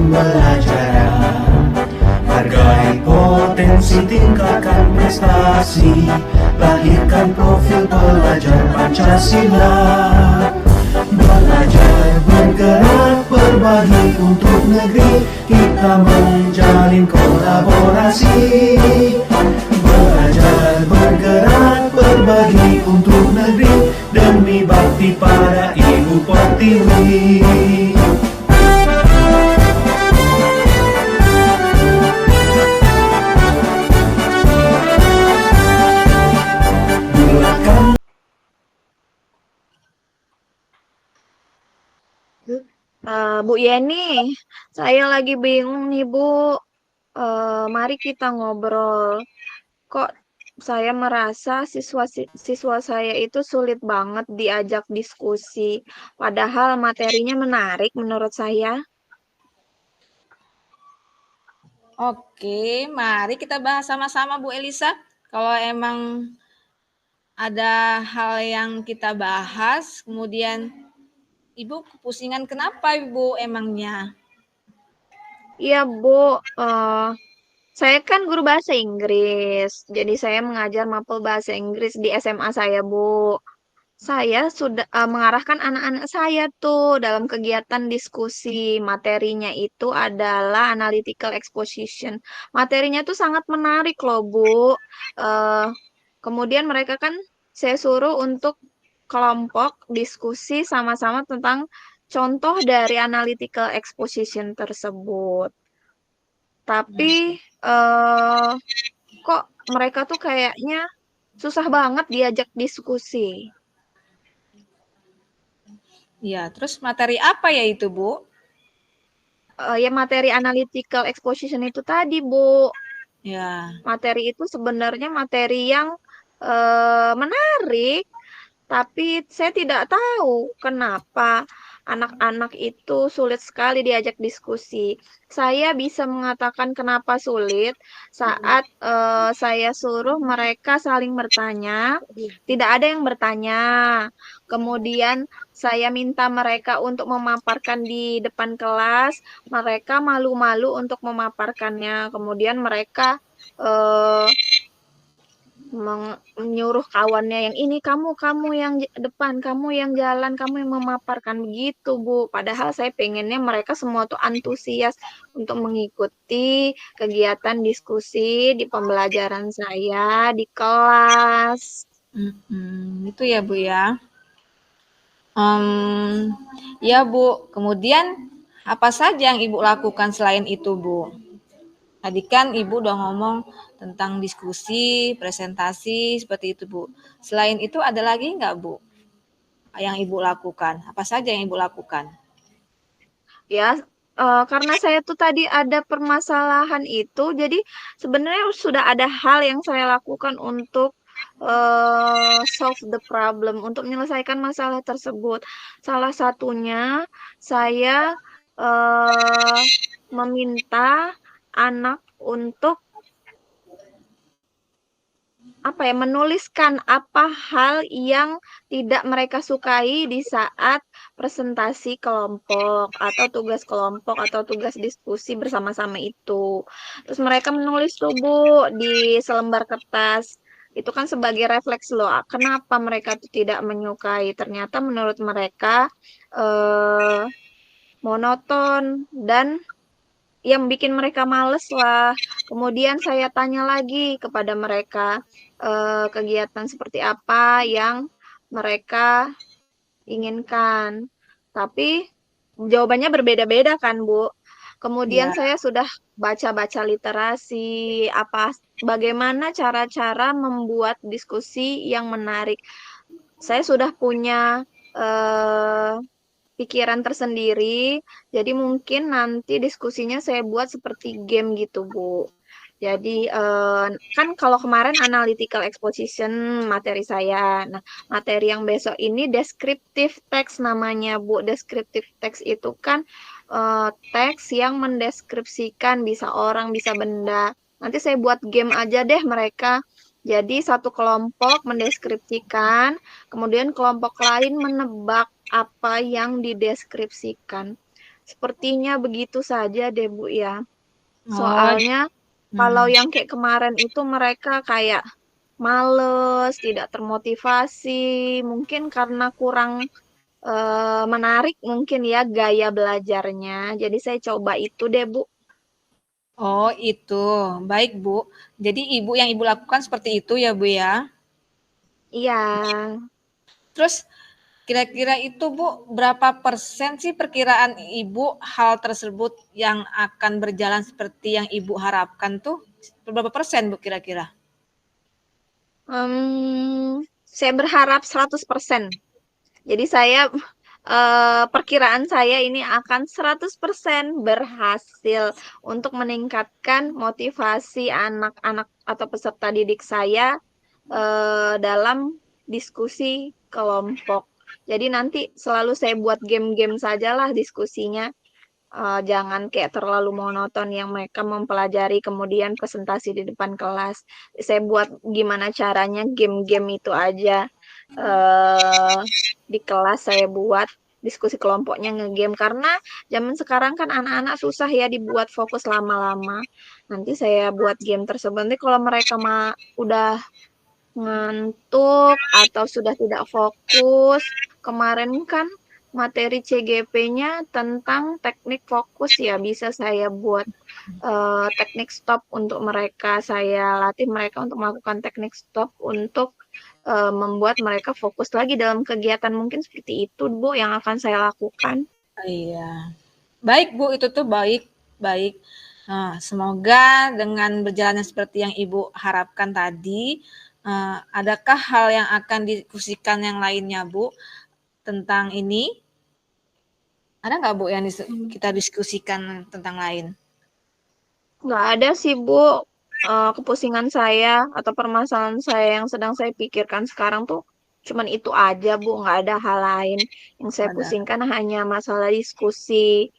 pembelajaran. Hargai potensi, tingkatkan prestasi, lahirkan profil pelajar Pancasila. Belajar, bergerak, berbagi untuk negeri, kita menjalin kolaborasi. Belajar, bergerak, berbagi untuk negeri, demi bakti pada Ibu Pertiwi. Bu Yeni, saya lagi bingung nih Bu. Mari kita ngobrol. Kok saya merasa siswa saya itu sulit banget diajak diskusi, padahal materinya menarik menurut saya. Oke, mari kita bahas sama-sama Bu Elisa. Kalau emang ada hal yang kita bahas, kemudian Ibu kepusingan kenapa Ibu emangnya? Iya Bu, saya kan guru bahasa Inggris, jadi saya mengajar mapel bahasa Inggris di SMA saya Bu. Saya sudah mengarahkan anak-anak saya tuh dalam kegiatan diskusi. Materinya itu adalah analytical exposition. Materinya tuh sangat menarik loh, Bu. Eh, Kemudian mereka kan saya suruh untuk kelompok diskusi sama-sama tentang contoh dari analytical exposition tersebut. Tapi eh, kok mereka tuh kayaknya susah banget diajak diskusi. Ya, terus materi apa ya itu Bu? Ya materi analytical exposition itu tadi, Bu. Ya, Materi itu sebenarnya materi yang menarik, tapi saya tidak tahu kenapa anak-anak itu sulit sekali diajak diskusi. Saya bisa mengatakan kenapa sulit saat saya suruh mereka saling bertanya, tidak ada yang bertanya. Kemudian saya minta mereka untuk memaparkan di depan kelas, mereka malu-malu untuk memaparkannya. Kemudian mereka eh, menyuruh kawannya yang ini kamu yang depan, kamu yang jalan, kamu yang memaparkan begitu Bu. Padahal saya pengennya mereka semua tuh antusias untuk mengikuti kegiatan diskusi di pembelajaran saya di kelas. itu ya Bu ya. Ya Bu, kemudian apa saja yang Ibu lakukan selain itu Bu? Tadi kan Ibu udah ngomong tentang diskusi, presentasi, seperti itu Bu. Selain itu ada lagi nggak Bu yang Ibu lakukan? Apa saja yang Ibu lakukan? Ya, karena saya tuh tadi ada permasalahan itu, jadi sebenarnya sudah ada hal yang saya lakukan untuk solve the problem, untuk menyelesaikan masalah tersebut. Salah satunya saya eh, meminta anak untuk apa ya, menuliskan apa hal yang tidak mereka sukai di saat presentasi kelompok atau tugas kelompok atau tugas diskusi bersama-sama itu. Terus mereka menulis tuh Bu di selembar kertas. Itu kan sebagai refleks loh, kenapa mereka tuh tidak menyukai. Ternyata menurut mereka eh, monoton dan yang bikin mereka males lah. Kemudian saya tanya lagi kepada mereka, kegiatan seperti apa yang mereka inginkan. Tapi jawabannya berbeda-beda kan, Bu. Kemudian Ya, saya sudah baca-baca literasi, bagaimana cara-cara membuat diskusi yang menarik. Saya sudah punya eh, pikiran tersendiri. Jadi mungkin nanti diskusinya saya buat seperti game gitu, Bu. Jadi kan kalau kemarin analytical exposition materi saya. Nah, materi yang besok ini descriptive text namanya, Bu. Descriptive text itu kan teks yang mendeskripsikan bisa orang, bisa benda. Nanti saya buat game aja deh mereka. Jadi satu kelompok mendeskripsikan, kemudian kelompok lain menebak apa yang dideskripsikan. Sepertinya begitu saja deh, Bu, ya. Oh, Soalnya kalau hmm. yang kayak kemarin itu mereka kayak males, tidak termotivasi, mungkin karena kurang menarik mungkin ya gaya belajarnya. Jadi saya coba itu deh, Bu. Oh, itu. Baik, Bu. Jadi Ibu yang Ibu lakukan seperti itu ya, Bu ya. Iya. Terus kira-kira itu Bu, berapa persen sih perkiraan Ibu hal tersebut yang akan berjalan seperti yang Ibu harapkan tuh? Berapa persen Bu kira-kira? Saya berharap 100%. Jadi saya perkiraan saya ini akan 100% berhasil untuk meningkatkan motivasi anak-anak atau peserta didik saya dalam diskusi kelompok. Jadi nanti selalu saya buat game-game sajalah diskusinya. Jangan kayak terlalu monoton yang mereka mempelajari kemudian presentasi di depan kelas. Saya buat gimana caranya game-game itu aja eh di kelas saya buat diskusi kelompoknya ngegame karena zaman sekarang kan anak-anak susah ya dibuat fokus lama-lama. Nanti saya buat game tersebut. Nanti kalau mereka udah ngantuk atau sudah tidak fokus. Kemarin kan materi CGP-nya tentang teknik fokus ya, bisa saya buat teknik stop untuk mereka. Saya latih mereka untuk melakukan teknik stop untuk membuat mereka fokus lagi dalam kegiatan. Mungkin seperti itu, Bu, yang akan saya lakukan. Iya. Baik Bu, itu tuh baik, baik. Nah, semoga dengan berjalannya seperti yang Ibu harapkan tadi, adakah hal yang akan diskusikan yang lainnya Bu tentang ini? Ada nggak Bu yang kita diskusikan tentang lain? Nggak ada sih, Bu. Kepusingan saya atau permasalahan saya yang sedang saya pikirkan sekarang tuh cuman itu aja, Bu. Nggak ada hal lain. Yang saya Ada. pusingkan hanya masalah diskusi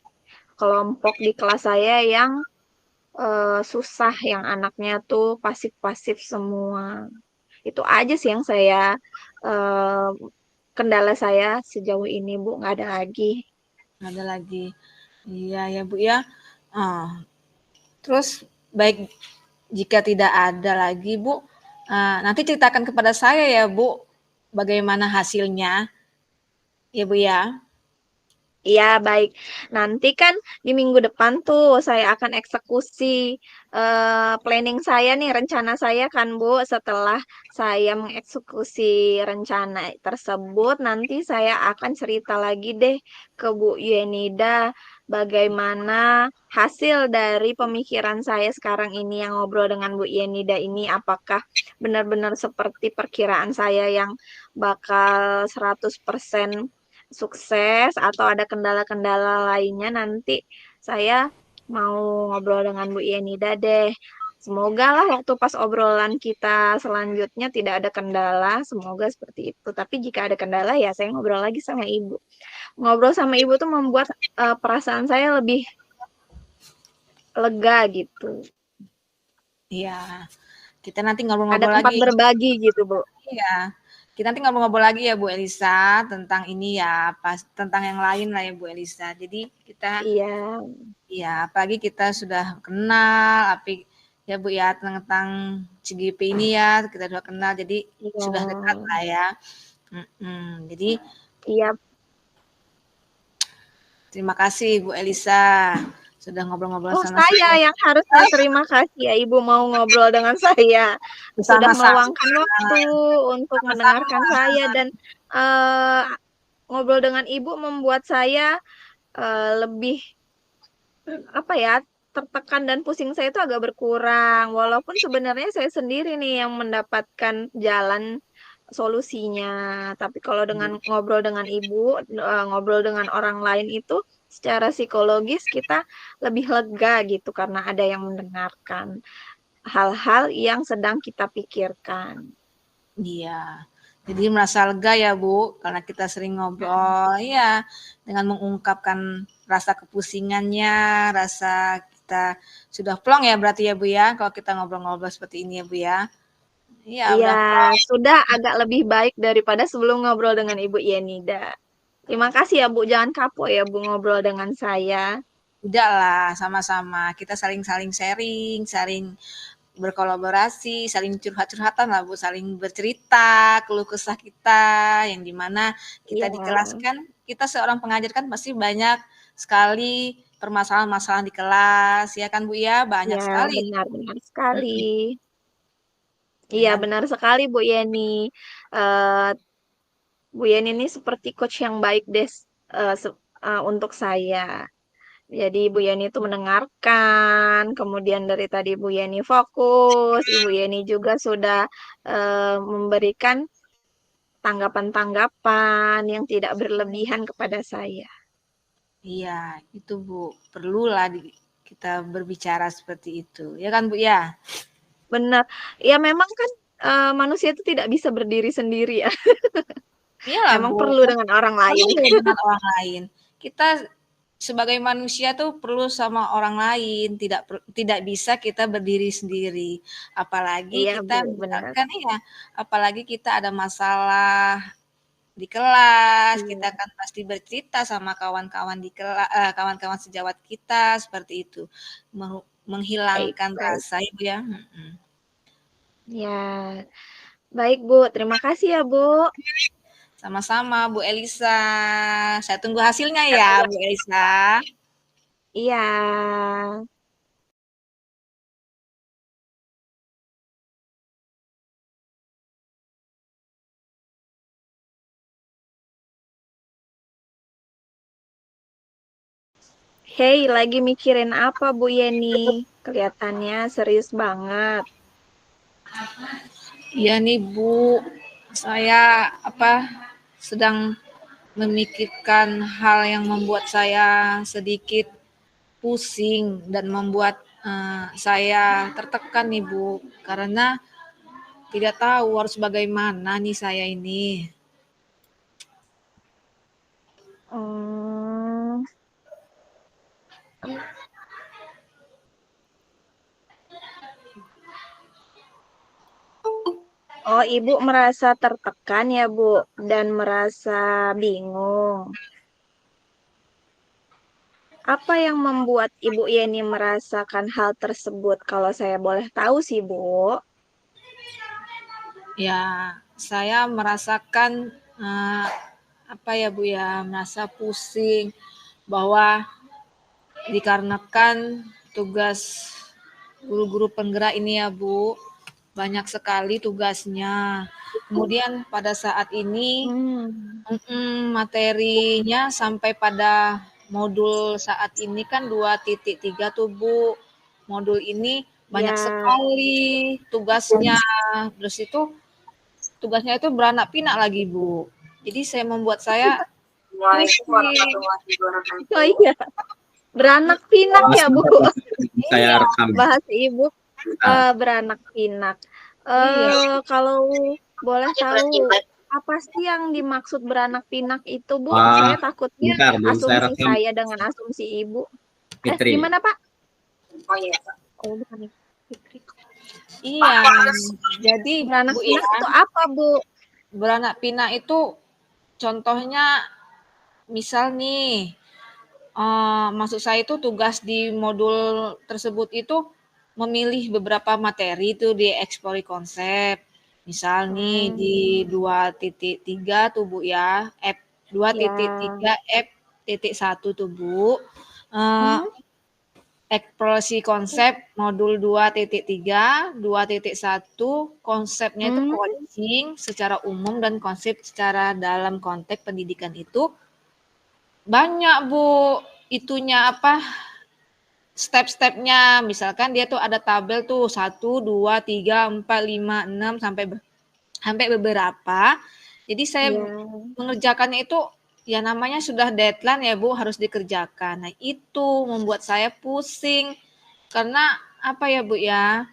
kelompok di kelas saya yang susah, yang anaknya tuh pasif-pasif semua. Itu aja sih yang saya eh, kendala saya sejauh ini, Bu. Nggak ada lagi. Ada lagi. Iya ya Bu ya. Ah, terus baik jika tidak ada lagi Bu, nanti ceritakan kepada saya ya Bu, bagaimana hasilnya ya Bu ya. Iya, baik. Nanti kan di minggu depan tuh saya akan eksekusi planning saya nih, rencana saya kan, Bu. Setelah saya mengeksekusi rencana tersebut, nanti saya akan cerita lagi deh ke Bu Yenida bagaimana hasil dari pemikiran saya sekarang ini yang ngobrol dengan Bu Yenida ini, apakah benar-benar seperti perkiraan saya yang bakal 100% sukses atau ada kendala-kendala lainnya nanti saya mau ngobrol dengan Bu Yenida deh. Semoga lah waktu pas obrolan kita selanjutnya tidak ada kendala, semoga seperti itu. Tapi jika ada kendala ya saya ngobrol lagi sama Ibu. Ngobrol sama Ibu tuh membuat perasaan saya lebih lega gitu. Iya. Kita nanti Ada ngobrol-ngobrol tempat lagi. berbagi gitu, Bu. Iya. Kita nanti ngobrol-ngobrol lagi ya Bu Elisa tentang ini ya, pas tentang yang lain lah ya Bu Elisa. Jadi kita Iya, ya apalagi kita sudah kenal, tapi ya Bu ya tentang CGP ini ya kita sudah kenal, jadi iya, sudah dekat lah ya. Jadi iya. terima kasih Bu Elisa sudah ngobrol-ngobrol Oh, sama saya saya yang harusnya terima kasih ya Ibu mau ngobrol dengan saya. Sudah bersama-sama. meluangkan waktu untuk mendengarkan Sama-sama. saya dan eh, ngobrol dengan Ibu membuat saya lebih apa ya, tertekan dan pusing saya itu agak berkurang. Walaupun sebenarnya saya sendiri nih yang mendapatkan jalan solusinya. Tapi kalau dengan ngobrol dengan Ibu, ngobrol dengan orang lain itu secara psikologis kita lebih lega gitu karena ada yang mendengarkan hal-hal yang sedang kita pikirkan. Iya. Jadi merasa lega ya Bu, karena kita sering ngobrol, ya dengan mengungkapkan rasa kepusingannya, rasa kita sudah plong ya berarti ya Bu ya, kalau kita ngobrol-ngobrol seperti ini ya Bu ya. Iya Iya, udah plong. sudah agak lebih baik daripada sebelum ngobrol dengan Ibu Yenida. Terima kasih ya Bu, jangan kapok ya Bu ngobrol dengan saya. Tidak lah, sama-sama. Kita saling-saling sharing, saling berkolaborasi, saling curhat-curhatan lah Bu, saling bercerita, keluh kesah kita, yang dimana kita Iya, di kelas kan, kita seorang pengajar kan pasti banyak sekali permasalahan-masalah di kelas, ya kan Bu ya, banyak ya sekali. benar-benar sekali. Ya Iya kan? benar sekali Bu Yeni. Eh, Bu Yeni ini seperti coach yang baik deh untuk saya. Jadi Ibu Yeni itu mendengarkan, kemudian dari tadi Ibu Yeni fokus, Ibu Yeni juga sudah memberikan tanggapan-tanggapan yang tidak berlebihan kepada saya. Iya, itu Bu, perlulah kita berbicara seperti itu, ya kan Bu ya? Benar. Ya memang kan manusia itu tidak bisa berdiri sendiri ya. Iyalah Memang Bu, perlu dengan orang lain. perlu dengan orang lain. Kita sebagai manusia tuh perlu sama orang lain, tidak bisa kita berdiri sendiri. Apalagi Iya kita Bu, benar. misalkan ya, apalagi kita ada masalah di kelas, kita Iya, kan pasti bercerita sama kawan-kawan di kelas, kawan-kawan sejawat kita seperti itu, baik, menghilangkan baik. rasa ibu ya. Ya, baik Bu. Terima kasih ya Bu. Sama-sama Bu Elisa. Saya tunggu hasilnya ya Bu Elisa. Iya. Hei, lagi mikirin apa Bu Yeni? Kelihatannya serius banget. Iya nih Bu, saya sedang memikirkan hal yang membuat saya sedikit pusing dan membuat saya tertekan nih Bu, karena tidak tahu harus bagaimana nih saya ini. Hmm. Oh, Ibu merasa tertekan ya, Bu, dan merasa bingung. Apa yang membuat Ibu Yeni merasakan hal tersebut? Kalau saya boleh tahu sih, Bu. Ya, saya merasakan apa ya Bu ya, merasa pusing bahwa dikarenakan tugas guru-guru penggerak ini ya Bu, banyak sekali tugasnya. Kemudian pada saat ini Hmm, materinya sampai pada modul saat ini kan 2.3 tuh Bu. Modul ini banyak ya, sekali tugasnya. Terus itu tugasnya itu beranak pinak lagi Bu. Jadi membuat saya pusing. oh iya, beranak pinak Mas, ya, Bu. saya Iya, rekam. Bahasa Ibu Nah, beranak pinak. iya. Kalau boleh tahu, apa sih yang dimaksud beranak pinak itu, Bu? wah, Saya takutnya bentar, belum saya asumsi rekam. saya dengan asumsi Ibu. Fitri. Gimana, Pak? Oh, bukan itu. Fitri. Iya. Jadi Beranak Bu ya, pinak itu apa, Bu? beranak pinak itu contohnya misal nih, maksud saya itu tugas di modul tersebut itu memilih beberapa materi itu di eksplori konsep. Misal nih di Hmm, 2.3 tuh Bu ya, F ya. 2.3 F.1 tuh Bu. Eh, Hmm, Eksplorasi konsep modul 2.3, 2.1 konsepnya itu hmm, coaching secara umum dan konsep secara dalam konteks pendidikan itu banyak Bu itunya step-stepnya. Misalkan dia tuh ada tabel tuh 1, 2, 3, 4, 5, 6 sampai beberapa. Jadi saya ya. mengerjakannya itu ya namanya sudah deadline ya Bu harus dikerjakan. Nah itu membuat saya pusing karena apa ya Bu ya,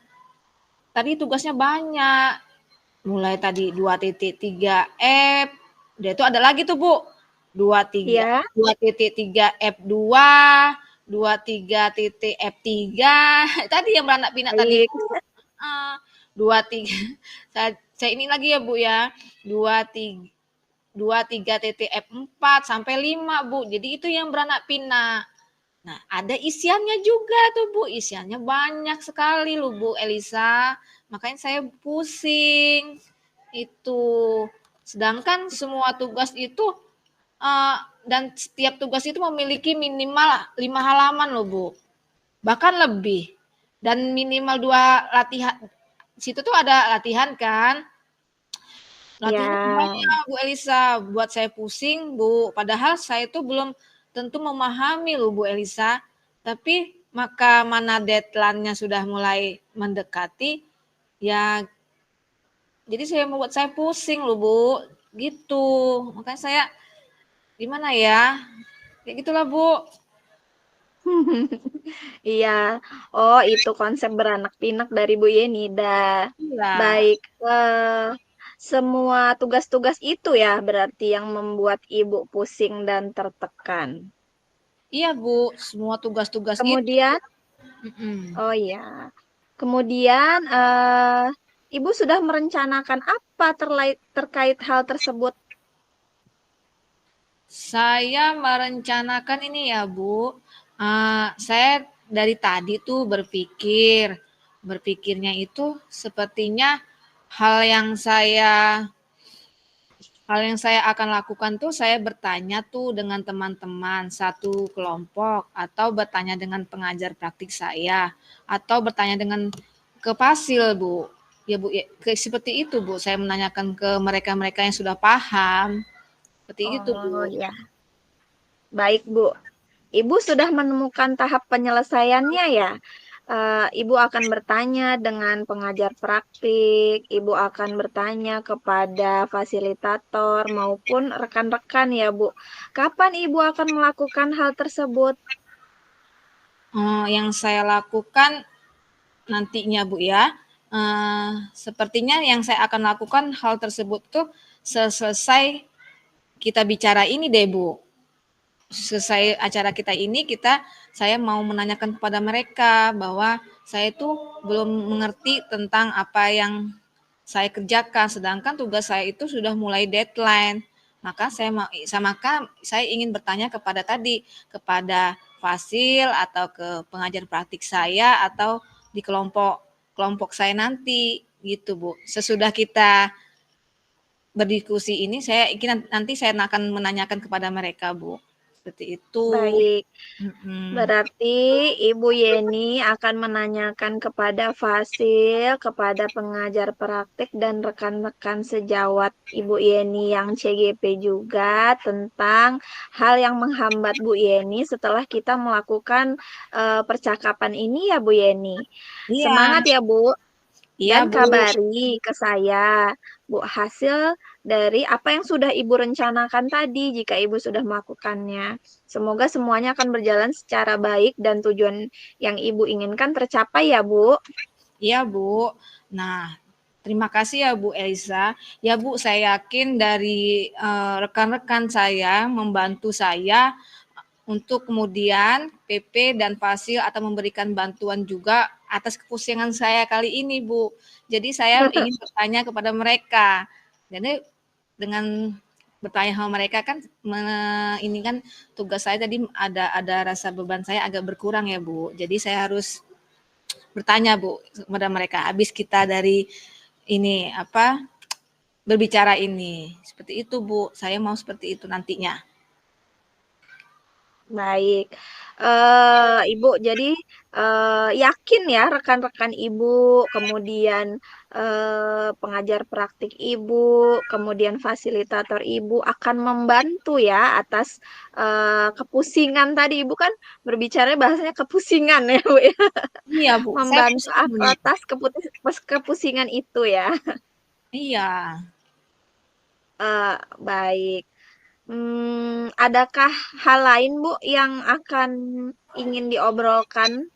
tadi tugasnya banyak. Mulai tadi 2.3 F, dia itu ada lagi tuh Bu. 23 Ya. 2.3 F2, 23 F3. Tadi yang beranak pinak tadi Baik. Bu. 23 saya ini lagi ya Bu ya. 23 2, 3 TTF 4 sampai 5, Bu. Jadi itu yang beranak pinak. Nah, ada isiannya juga tuh, Bu. Isiannya banyak sekali loh, Bu Elisa. Makanya saya pusing. Itu. Sedangkan semua tugas itu dan setiap tugas itu memiliki minimal 5 halaman loh, Bu. Bahkan lebih. Dan minimal 2 latihan. Situ tuh ada latihan kan? Latihan Ya, banyak, Bu Elisa. Buat saya pusing, Bu. Padahal saya itu belum tentu memahami loh, Bu Elisa. Tapi maka mana deadline-nya sudah mulai mendekati, ya jadi saya membuat saya pusing loh, Bu. Gitu. Makanya saya gimana ya? Kayak gitulah, Bu. iya. Oh, itu konsep beranak pinak dari Bu Yenida. Iya. Baik, semua tugas-tugas itu ya berarti yang membuat Ibu pusing dan tertekan. Iya, Bu. Semua tugas-tugas itu. Kemudian, Mm-mm. oh ya, kemudian Ibu sudah merencanakan apa terkait hal tersebut? Saya merencanakan ini ya, Bu. Saya dari tadi tuh berpikirnya itu sepertinya hal yang saya hal yang saya akan lakukan tuh saya bertanya tuh dengan teman-teman satu kelompok atau bertanya dengan pengajar praktik saya atau bertanya dengan ke Pasil, Bu. Ya, Bu, ya, seperti itu, Bu. Saya menanyakan ke mereka-mereka yang sudah paham. Seperti itu, Bu. Oh ya, baik Bu. Ibu sudah menemukan tahap penyelesaiannya ya. Ibu akan bertanya dengan pengajar praktik, Ibu akan bertanya kepada fasilitator maupun rekan-rekan ya Bu. Kapan Ibu akan melakukan hal tersebut? Yang saya lakukan nantinya, Bu, ya, sepertinya yang saya akan lakukan hal tersebut tuh selesai kita bicara ini deh, Bu. Selesai acara kita ini, saya mau menanyakan kepada mereka bahwa saya itu belum mengerti tentang apa yang saya kerjakan, sedangkan tugas saya itu sudah mulai deadline. Maka saya ingin bertanya kepada Fasil atau ke pengajar praktik saya atau di kelompok saya nanti gitu, Bu. Sesudah kita berdiskusi ini nanti saya akan menanyakan kepada mereka, Bu. Seperti itu. Baik, Mm-mm. berarti Ibu Yeni akan menanyakan kepada Fasil, kepada pengajar praktik dan rekan-rekan sejawat Ibu Yeni yang CGP juga tentang hal yang menghambat Bu Yeni setelah kita melakukan percakapan ini ya Bu Yeni. Iya, Semangat ya Bu. iya, Dan Bu. kabari ke saya, Bu, hasil dari apa yang sudah Ibu rencanakan tadi jika Ibu sudah melakukannya. Semoga semuanya akan berjalan secara baik dan tujuan yang Ibu inginkan tercapai ya, Bu. Iya, Bu. Nah, terima kasih ya Bu Elisa. Ya Bu, saya yakin dari rekan-rekan saya membantu saya untuk kemudian PP dan Fasil atau memberikan bantuan juga atas kepusingan saya kali ini, Bu. Jadi saya ingin bertanya kepada mereka. Jadi dengan bertanya sama mereka kan ini kan tugas saya tadi ada rasa beban saya agak berkurang ya, Bu. Jadi saya harus bertanya, Bu, kepada mereka habis kita dari ini berbicara ini. Seperti itu, Bu. Saya mau seperti itu nantinya. Baik, Ibu jadi yakin ya rekan-rekan Ibu, kemudian pengajar praktik Ibu, kemudian fasilitator Ibu akan membantu ya atas kepusingan tadi Ibu kan berbicara bahasanya kepusingan ya Bu ya, Iya, Bu. Saya membantu pusing sebenarnya. atas kepusingan itu ya. Iya. Baik. Adakah hal lain, Bu, yang akan ingin diobrolkan?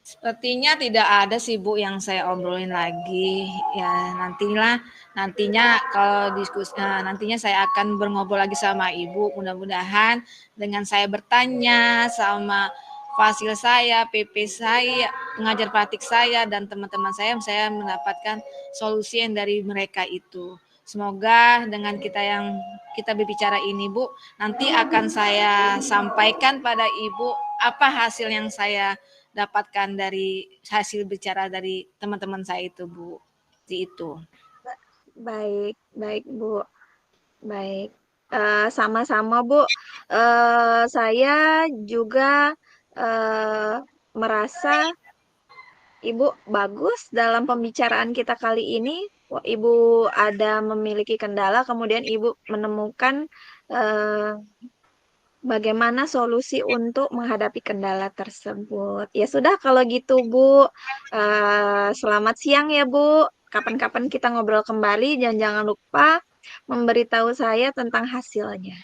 Sepertinya tidak ada sih Bu yang saya obrolin lagi. Ya nantinya kalau nantinya saya akan berobrol lagi sama Ibu. Mudah-mudahan dengan saya bertanya sama fasil saya, PP saya, pengajar praktik saya dan teman-teman saya mendapatkan solusi yang dari mereka itu. semoga dengan kita berbicara ini Bu, nanti akan saya sampaikan pada Ibu apa hasil yang saya dapatkan dari hasil bicara dari teman-teman saya itu Bu. Seperti itu. Baik, baik Bu. Baik. Sama-sama Bu. Saya juga merasa Ibu bagus dalam pembicaraan kita kali ini. Wah, Ibu ada memiliki kendala, kemudian Ibu menemukan eh, bagaimana solusi untuk menghadapi kendala tersebut. Ya sudah, kalau gitu Bu, selamat siang ya Bu. Kapan-kapan kita ngobrol kembali, dan jangan lupa memberitahu saya tentang hasilnya.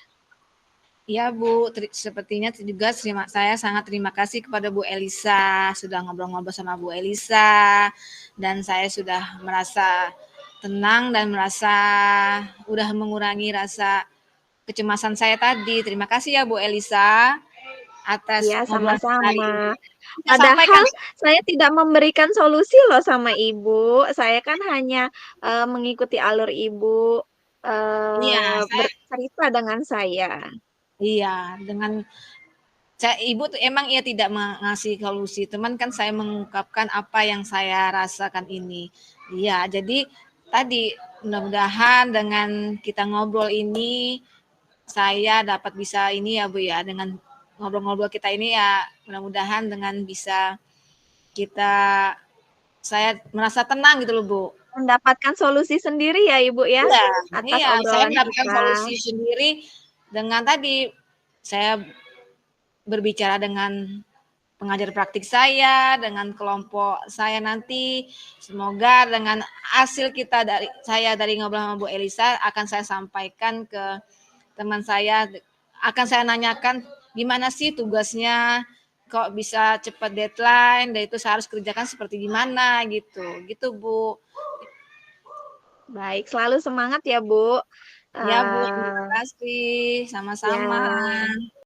Ya Bu, sepertinya juga saya sangat terima kasih kepada Bu Elisa sudah ngobrol-ngobrol sama Bu Elisa, dan saya sudah merasa tenang dan merasa udah mengurangi rasa kecemasan saya tadi. Terima kasih ya Bu Elisa atas Ya, ngobrolan hari sama-sama. ini. Saya sampaikan. Padahal saya tidak memberikan solusi loh sama Ibu. Saya kan hanya mengikuti alur Ibu Iya, bercerita dengan saya. dengan Ibu tuh emang ia tidak mengasih solusi, teman kan saya mengungkapkan apa yang saya rasakan ini. Iya, jadi tadi mudah-mudahan dengan kita ngobrol ini saya dapat bisa ini ya Bu ya, dengan ngobrol-ngobrol kita ini ya mudah-mudahan dengan bisa kita saya merasa tenang gitu loh Bu. Mendapatkan solusi sendiri ya Ibu ya, Iya, atas saya obrolan mendapatkan kita. solusi sendiri dengan tadi saya berbicara dengan pengajar praktik saya, dengan kelompok saya nanti. Semoga dengan hasil kita dari ngobrol sama Bu Elisa akan saya sampaikan ke teman saya, akan saya nanyakan gimana sih tugasnya, kok bisa cepat deadline, dan itu saya harus kerjakan seperti gimana gitu. Gitu Bu. Baik, selalu semangat ya Bu. Ya Bu, terima Eh, kasih. Sama-sama. ya.